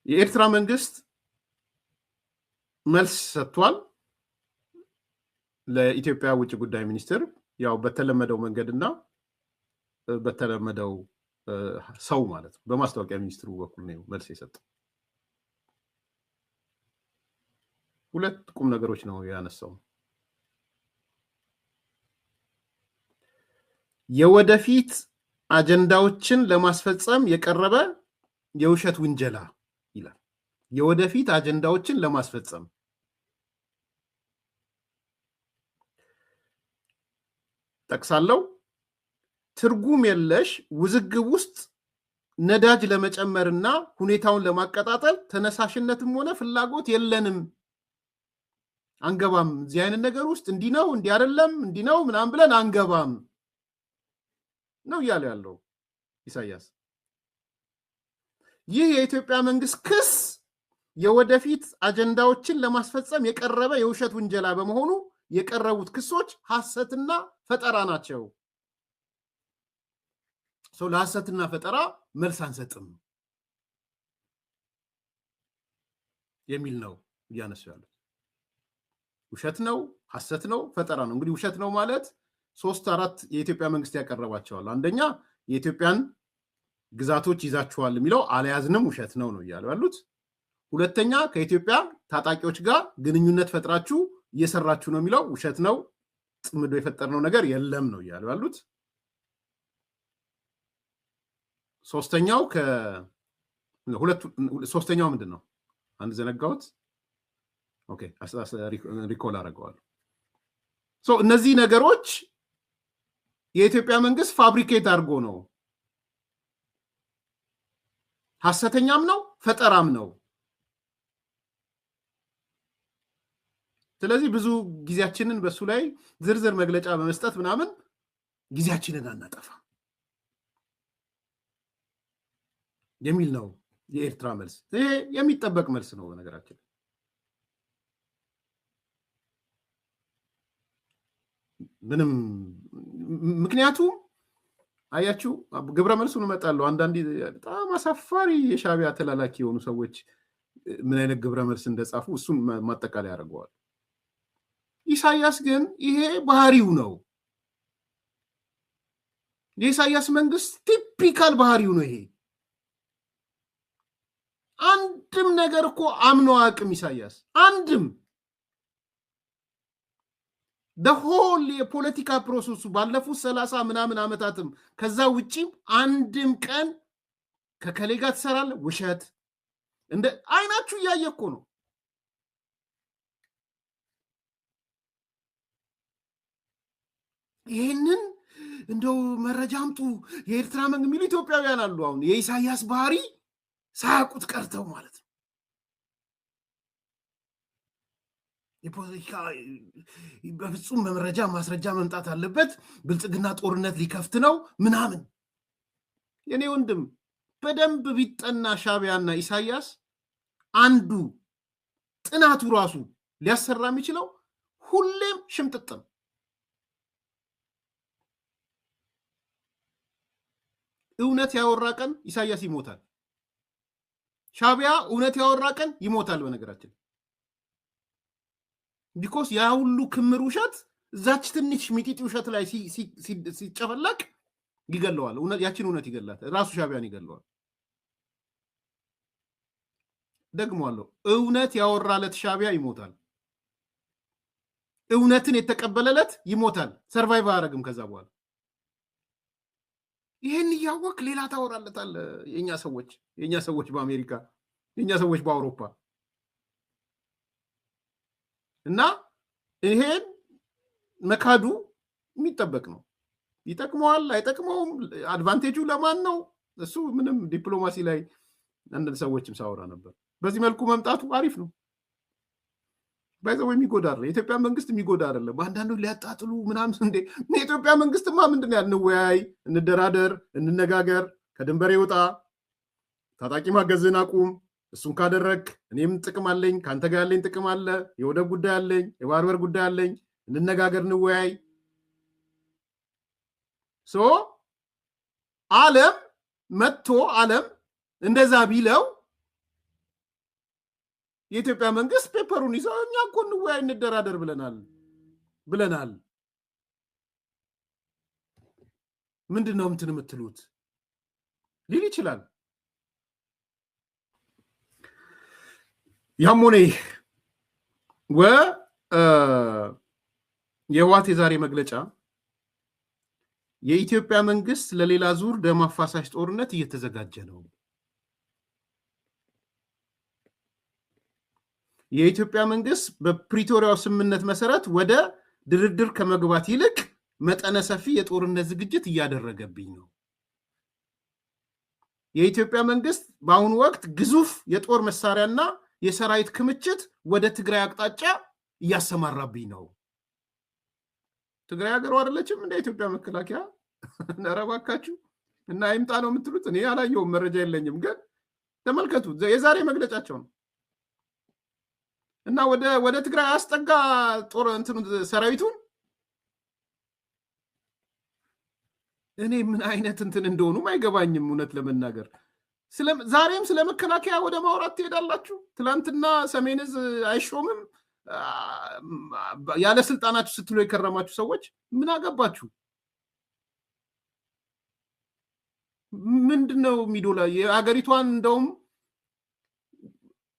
የኤርትራ መንግስት መልስ ሰጥቷል ለኢትዮጵያ ውጭ ጉዳይ ሚኒስትር ያው በተለመደው መንገድና በተለመደው ሰው ማለት ነው በማስታወቂያ ሚኒስትሩ በኩል ነው መልስ የሰጠው። ሁለት ቁም ነገሮች ነው ያነሳው። የወደፊት አጀንዳዎችን ለማስፈጸም የቀረበ የውሸት ውንጀላ ይላል። የወደፊት አጀንዳዎችን ለማስፈጸም ጠቅሳለው ትርጉም የለሽ ውዝግብ ውስጥ ነዳጅ ለመጨመርና ሁኔታውን ለማቀጣጠል ተነሳሽነትም ሆነ ፍላጎት የለንም፣ አንገባም። እዚህ አይነት ነገር ውስጥ እንዲህ ነው እንዲህ አይደለም እንዲህ ነው ምናምን ብለን አንገባም ነው እያለ ያለው ኢሳያስ። ይህ የኢትዮጵያ መንግስት ክስ የወደፊት አጀንዳዎችን ለማስፈጸም የቀረበ የውሸት ውንጀላ በመሆኑ የቀረቡት ክሶች ሐሰትና ፈጠራ ናቸው። ሰው ለሐሰትና ፈጠራ መልስ አንሰጥም የሚል ነው እያነሱ ያሉት። ውሸት ነው፣ ሐሰት ነው፣ ፈጠራ ነው። እንግዲህ ውሸት ነው ማለት 3-4 የኢትዮጵያ መንግስት ያቀረባቸዋል። አንደኛ የኢትዮጵያን ግዛቶች ይዛችኋል የሚለው አልያዝንም ውሸት ነው እያሉ ያሉት። ሁለተኛ ከኢትዮጵያ ታጣቂዎች ጋር ግንኙነት ፈጥራችሁ እየሰራችሁ ነው የሚለው ውሸት ነው፣ ጥምዶ የፈጠርነው ነገር የለም ነው እያሉ ያሉት። ሶስተኛው ምንድን ነው? አንድ ዘነጋሁት። ኦኬ ሪኮል አደርገዋለሁ። እነዚህ ነገሮች የኢትዮጵያ መንግስት ፋብሪኬት አድርጎ ነው፣ ሐሰተኛም ነው ፈጠራም ነው። ስለዚህ ብዙ ጊዜያችንን በሱ ላይ ዝርዝር መግለጫ በመስጠት ምናምን ጊዜያችንን አናጠፋ የሚል ነው የኤርትራ መልስ። ይሄ የሚጠበቅ መልስ ነው በነገራችን። ምንም ምክንያቱም አያችሁ ግብረ መልሱን እመጣለሁ። አንዳንዴ በጣም አሳፋሪ የሻዕቢያ ተላላኪ የሆኑ ሰዎች ምን አይነት ግብረ መልስ እንደጻፉ እሱን ማጠቃለያ ያደርገዋል። ኢሳያስ ግን ይሄ ባህሪው ነው። የኢሳያስ መንግስት ቲፒካል ባህሪው ነው ይሄ። አንድም ነገር እኮ አምኖ አቅም ኢሳያስ አንድም ደሆል የፖለቲካ ፕሮሰሱ ባለፉት 30 ምናምን ዓመታትም ከዛ ውጪም አንድም ቀን ከከሌ ጋር ትሰራለህ ውሸት እንደ አይናችሁ እያየ እኮ ነው። ይህንን እንደው መረጃ አምጡ የኤርትራ መንግስት የሚሉ ኢትዮጵያውያን አሉ። አሁን የኢሳያስ ባህሪ ሳያውቁት ቀርተው ማለት ነው። የፖለቲካ በፍጹም በመረጃ ማስረጃ መምጣት አለበት፣ ብልጽግና ጦርነት ሊከፍት ነው ምናምን። የኔ ወንድም በደንብ ቢጠና ሻዕቢያና ኢሳያስ አንዱ ጥናቱ ራሱ ሊያሰራ የሚችለው ሁሌም ሽምጥጥ ነው። እውነት ያወራ ቀን ኢሳያስ ይሞታል። ሻዕቢያ እውነት ያወራ ቀን ይሞታል። በነገራችን ቢኮስ ያ ሁሉ ክምር ውሸት እዛች ትንሽ ሚጢጢ ውሸት ላይ ሲጨፈለቅ ይገለዋል። ያችን እውነት ይገላል። ራሱ ሻዕቢያን ይገለዋል። ደግሞአለሁ፣ እውነት ያወራለት ሻዕቢያ ይሞታል። እውነትን የተቀበለለት ይሞታል። ሰርቫይቭ አያደርግም ከዛ በኋላ። ይሄን እያወቅ ሌላ ታወራለታል። የኛ ሰዎች በአሜሪካ፣ የኛ ሰዎች በአውሮፓ እና ይሄን መካዱ የሚጠበቅ ነው። ይጠቅመዋል አይጠቅመውም፣ አድቫንቴጁ ለማን ነው? እሱ ምንም ዲፕሎማሲ ላይ አንዳንድ ሰዎችም ሳወራ ነበር። በዚህ መልኩ መምጣቱ አሪፍ ነው። ባይዘው የሚጎዳ አይደለም። የኢትዮጵያ መንግስት የሚጎዳ አይደለም። አንዳንዱ ሊያጣጥሉ ምናምን እንደ የኢትዮጵያ መንግስትማ ምንድነው እንወያይ፣ እንደራደር፣ እንነጋገር፣ ከድንበር ይውጣ፣ ታጣቂ ማገዝን አቁም፣ እሱን ካደረክ እኔም ጥቅም አለኝ፣ ካንተ ጋር ያለኝ ጥቅም አለ፣ የወደብ ጉዳይ አለኝ፣ የባህር በር ጉዳይ አለኝ፣ እንነጋገር፣ እንወያይ። ዓለም መጥቶ ዓለም እንደዛ ቢለው የኢትዮጵያ መንግስት ፔፐሩን ይዘው እኛ እኮ እንወያይ እንደራደር ብለናል። ምንድነው እንትን የምትሉት ሊል ይችላል። ያሞኔ የህወሓት የዛሬ መግለጫ የኢትዮጵያ መንግስት ለሌላ ዙር ደም አፋሳሽ ጦርነት እየተዘጋጀ ነው። የኢትዮጵያ መንግስት በፕሪቶሪያው ስምምነት መሰረት ወደ ድርድር ከመግባት ይልቅ መጠነ ሰፊ የጦርነት ዝግጅት እያደረገብኝ ነው። የኢትዮጵያ መንግስት በአሁኑ ወቅት ግዙፍ የጦር መሳሪያና የሰራዊት ክምችት ወደ ትግራይ አቅጣጫ እያሰማራብኝ ነው። ትግራይ ሀገሩ አይደለችም እንደ ኢትዮጵያ መከላከያ ነረባካችሁ እና አይምጣ ነው የምትሉት? እኔ ያላየሁም መረጃ የለኝም፣ ግን ተመልከቱ የዛሬ መግለጫቸው ነው። እና ወደ ትግራይ አስጠጋ ጦር እንትን ሰራዊቱን። እኔ ምን አይነት እንትን እንደሆኑም አይገባኝም እውነት ለመናገር። ዛሬም ስለ መከላከያ ወደ ማውራት ትሄዳላችሁ። ትላንትና ሰሜን ዕዝ አይሾምም ያለ ስልጣናችሁ ስትሉ የከረማችሁ ሰዎች ምን አገባችሁ? ምንድነው የሚዶላ? የሀገሪቷን እንደውም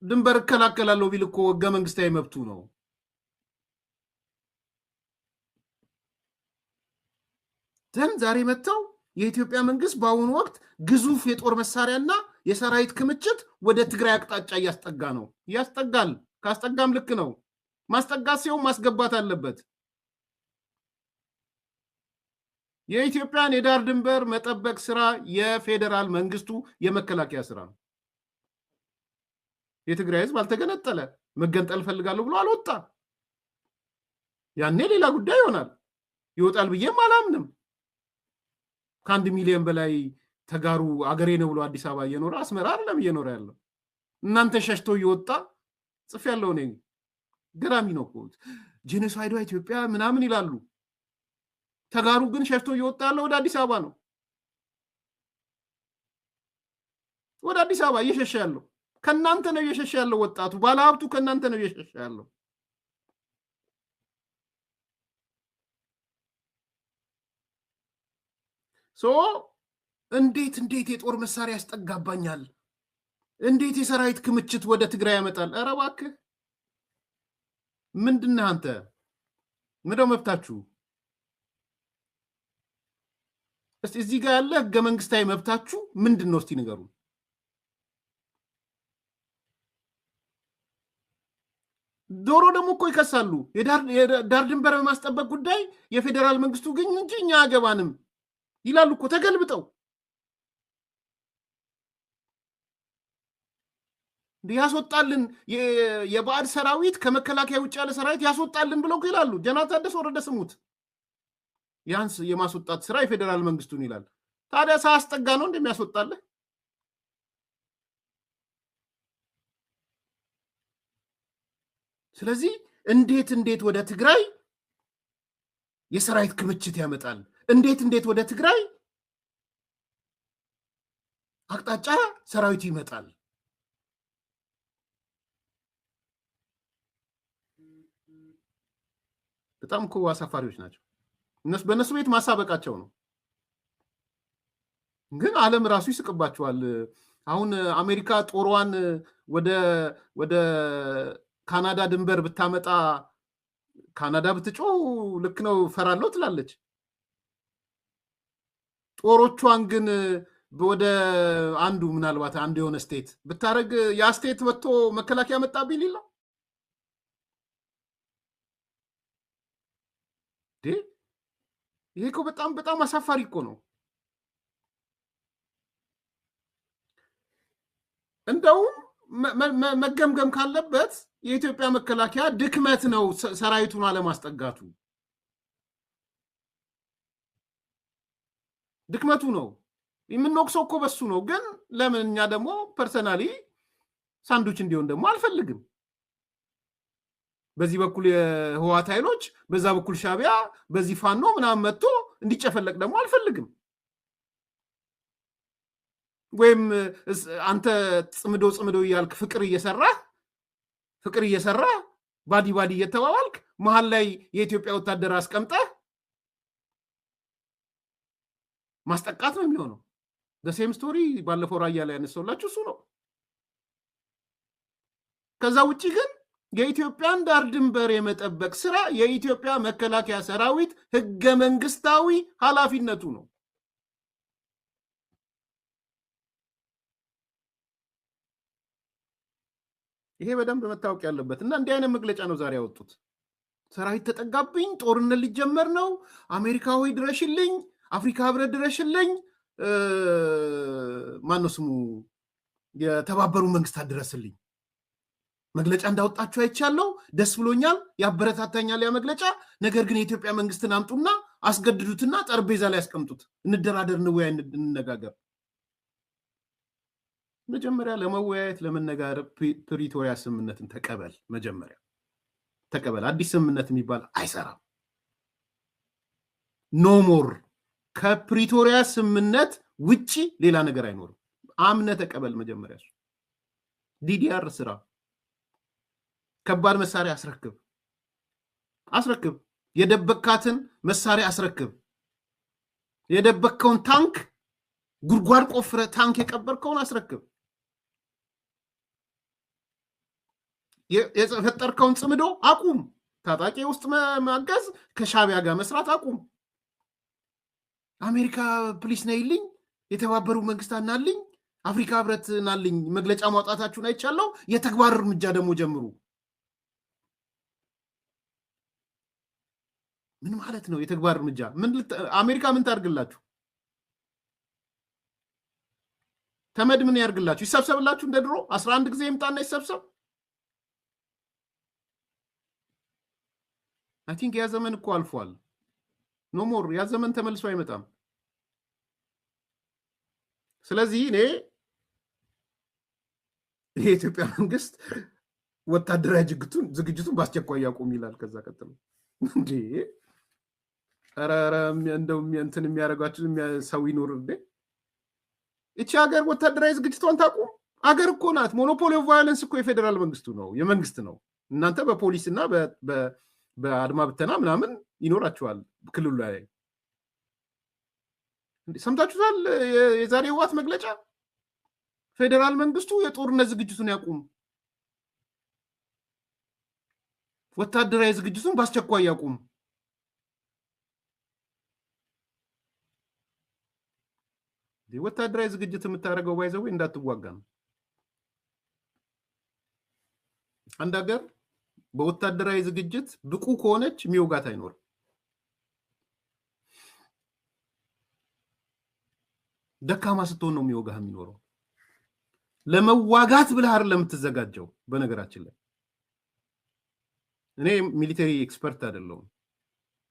ድንበር እከላከላለሁ ቢል እኮ ህገ መንግስታዊ መብቱ ነው። ዛሬ መጥተው የኢትዮጵያ መንግስት በአሁኑ ወቅት ግዙፍ የጦር መሳሪያና የሰራዊት ክምችት ወደ ትግራይ አቅጣጫ እያስጠጋ ነው። ያስጠጋል። ካስጠጋም ልክ ነው። ማስጠጋት ሲሆን ማስገባት አለበት። የኢትዮጵያን የዳር ድንበር መጠበቅ ስራ የፌዴራል መንግስቱ የመከላከያ ስራ ነው። የትግራይ ህዝብ አልተገነጠለ፣ መገንጠል ፈልጋለሁ ብሎ አልወጣ። ያኔ ሌላ ጉዳይ ይሆናል። ይወጣል ብዬም አላምንም። ከ1 ሚሊዮን በላይ ተጋሩ አገሬ ነው ብሎ አዲስ አበባ እየኖረ አስመራ አይደለም እየኖረ ያለው። እናንተ ሸሽቶ እየወጣ ጽፍ ያለው ነኝ። ገራሚ ነው እኮ ጄኖሳይዷ ኢትዮጵያ ምናምን ይላሉ። ተጋሩ ግን ሸሽቶ እየወጣ ያለው ወደ አዲስ አበባ ነው። ወደ አዲስ አበባ እየሸሸ ያለው ከናንተ ነው እየሸሸ ያለው። ወጣቱ ባለሀብቱ ከናንተ ነው እየሸሸ ያለው። እንዴት የጦር መሳሪያ ያስጠጋባኛል? እንዴት የሰራዊት ክምችት ወደ ትግራይ ያመጣል? ኧረ እባክህ ምንድነህ አንተ? ምንድነው መብታችሁ? እስቲ እዚህ ጋር ያለ ህገ መንግስታዊ መብታችሁ ምንድነው? እስቲ ንገሩ። ዶሮ ደግሞ እኮ ይከሳሉ። የዳር ድንበር በማስጠበቅ ጉዳይ የፌዴራል መንግስቱ ግን እንጂ እኛ አገባንም ይላሉ እኮ ተገልብጠው። ያስወጣልን የባዕድ ሰራዊት ከመከላከያ ውጭ ያለ ሰራዊት ያስወጣልን ብለው ይላሉ። ጀነራል ታደሰ ወረደ ስሙት። ያንስ የማስወጣት ስራ የፌዴራል መንግስቱን ይላል። ታዲያ ሳያስጠጋ ነው እንደሚያስወጣልህ? ስለዚህ እንዴት ወደ ትግራይ የሰራዊት ክምችት ያመጣል? እንዴት ወደ ትግራይ አቅጣጫ ሰራዊቱ ይመጣል? በጣም እኮ አሳፋሪዎች ናቸው። በእነሱ ቤት ማሳበቃቸው ነው። ግን ዓለም ራሱ ይስቅባቸዋል። አሁን አሜሪካ ጦሯን ወደ ካናዳ ድንበር ብታመጣ ካናዳ ብትጮህ ልክ ነው ፈራለሁ ትላለች። ጦሮቿን ግን ወደ ምናልባት አንዱ የሆነ ስቴት ብታረግ ያ ስቴት ወጥቶ መከላከያ መጣብኝ ሊል ነው። ይሄ እኮ በጣም አሳፋሪ እኮ ነው። እንደውም መገምገም ካለበት የኢትዮጵያ መከላከያ ድክመት ነው ሰራዊቱን አለማስጠጋቱ፣ ድክመቱ ነው። የምንወቅሰው እኮ በሱ ነው። ግን ለምን እኛ ደግሞ ፐርሰናሊ ሳንዱች እንዲሆን ደግሞ አልፈልግም። በዚህ በኩል የህወሓት ኃይሎች፣ በዛ በኩል ሻዕቢያ፣ በዚህ ፋኖ ምናምን መጥቶ እንዲጨፈለቅ ደግሞ አልፈልግም። ወይም አንተ ጽምዶ እያልክ ፍቅር እየሰራህ ፍቅር እየሰራ ባዲ ባዲ እየተባባልክ መሀል ላይ የኢትዮጵያ ወታደር አስቀምጠህ ማስጠቃት ነው የሚሆነው። በሴም ስቶሪ ባለፈው ራያ ላይ ያነሳውላችሁ እሱ ነው። ከዛ ውጪ ግን የኢትዮጵያን ዳር ድንበር የመጠበቅ ስራ የኢትዮጵያ መከላከያ ሰራዊት ህገ መንግስታዊ ኃላፊነቱ ነው። ይሄ በደንብ መታወቅ ያለበት እና እንዲህ አይነት መግለጫ ነው ዛሬ ያወጡት። ሰራዊት ተጠጋብኝ፣ ጦርነት ሊጀመር ነው፣ አሜሪካ ሆይ ድረሽልኝ፣ አፍሪካ ህብረት ድረሽልኝ፣ ማነው ስሙ የተባበሩ መንግስታት ድረስልኝ መግለጫ እንዳወጣችሁ አይቻለው። ደስ ብሎኛል፣ ያበረታታኛል ያ መግለጫ። ነገር ግን የኢትዮጵያ መንግስትን አምጡና አስገድዱትና ጠረጴዛ ላይ ያስቀምጡት፣ እንደራደር፣ እንወያይ፣ እንነጋገር። መጀመሪያ ለመወያየት ለመነጋገር ፕሪቶሪያ ስምምነትን ተቀበል። መጀመሪያ ተቀበል። አዲስ ስምምነት የሚባል አይሰራም። ኖ ሞር። ከፕሪቶሪያ ስምምነት ውጪ ሌላ ነገር አይኖርም። አምነ ተቀበል። መጀመሪያ ዲዲአር ስራ፣ ከባድ መሳሪያ አስረክብ፣ የደበካትን መሳሪያ አስረክብ፣ የደበከውን ታንክ ጉድጓድ ቆፍረ ታንክ የቀበርከውን አስረክብ፣ የፈጠርከውን ጽምዶ አቁም፣ ታጣቂ ውስጥ ማገዝ፣ ከሻቢያ ጋር መስራት አቁም። አሜሪካ ፕሊስ ነይልኝ፣ የተባበሩ መንግስታት ናልኝ፣ አፍሪካ ህብረት ናልኝ፣ መግለጫ ማውጣታችሁን አይቻለው፣ የተግባር እርምጃ ደግሞ ጀምሩ። ምን ማለት ነው የተግባር እርምጃ? አሜሪካ ምን ታርግላችሁ? ተመድ ምን ያርግላችሁ? ይሰብሰብላችሁ እንደ ድሮ 11 ጊዜ ይምጣና ይሰብሰብ። አይ ቲንክ ያ ዘመን እኮ አልፏል። ኖ ሞር። ያ ዘመን ተመልሶ አይመጣም። ስለዚህ እኔ የኢትዮጵያ መንግስት ወታደራዊ ዝግጅቱን በአስቸኳይ ያቁም ይላል። ከዛ ቀጥሎ እንዴ ኧረ እንደው እንትን የሚያደርጋችሁ ሰው ይኖር እንዴ? እቺ ሀገር ወታደራዊ ዝግጅቷን ታቁም። ሀገር እኮ ናት። ሞኖፖሊ ኦፍ ቫዮለንስ እኮ የፌዴራል መንግስቱ ነው፣ የመንግስት ነው። እናንተ በፖሊስ እና በአድማ ብተና ምናምን ይኖራችኋል ክልሉ ላይ። ሰምታችሁታል? የዛሬ ህወሓት መግለጫ ፌዴራል መንግስቱ የጦርነት ዝግጅቱን ያቁም፣ ወታደራዊ ዝግጅቱን በአስቸኳይ ያቁም። ወታደራዊ ዝግጅት የምታደርገው ባይዘው እንዳትዋጋ ነው። አንድ ሀገር በወታደራዊ ዝግጅት ብቁ ከሆነች የሚወጋት አይኖርም። ደካማ ስትሆን ነው የሚወጋህ የሚኖረው። ለመዋጋት ብለህ አይደለም የምትዘጋጀው። በነገራችን ላይ እኔ ሚሊተሪ ኤክስፐርት አይደለሁም፣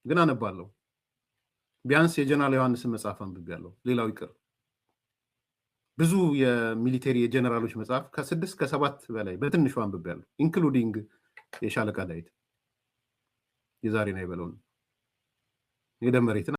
ግን አነባለሁ። ቢያንስ የጀነራል ዮሐንስን መጽሐፍ አንብቤያለሁ። ሌላው ይቅር ብዙ የሚሊተሪ የጀነራሎች መጽሐፍ ከ6 ከ7 በላይ በትንሹ አንብቤያለሁ፣ ኢንክሉዲንግ የሻለቃ ዳዊት የዛሬን አይበለውን የደመሬትን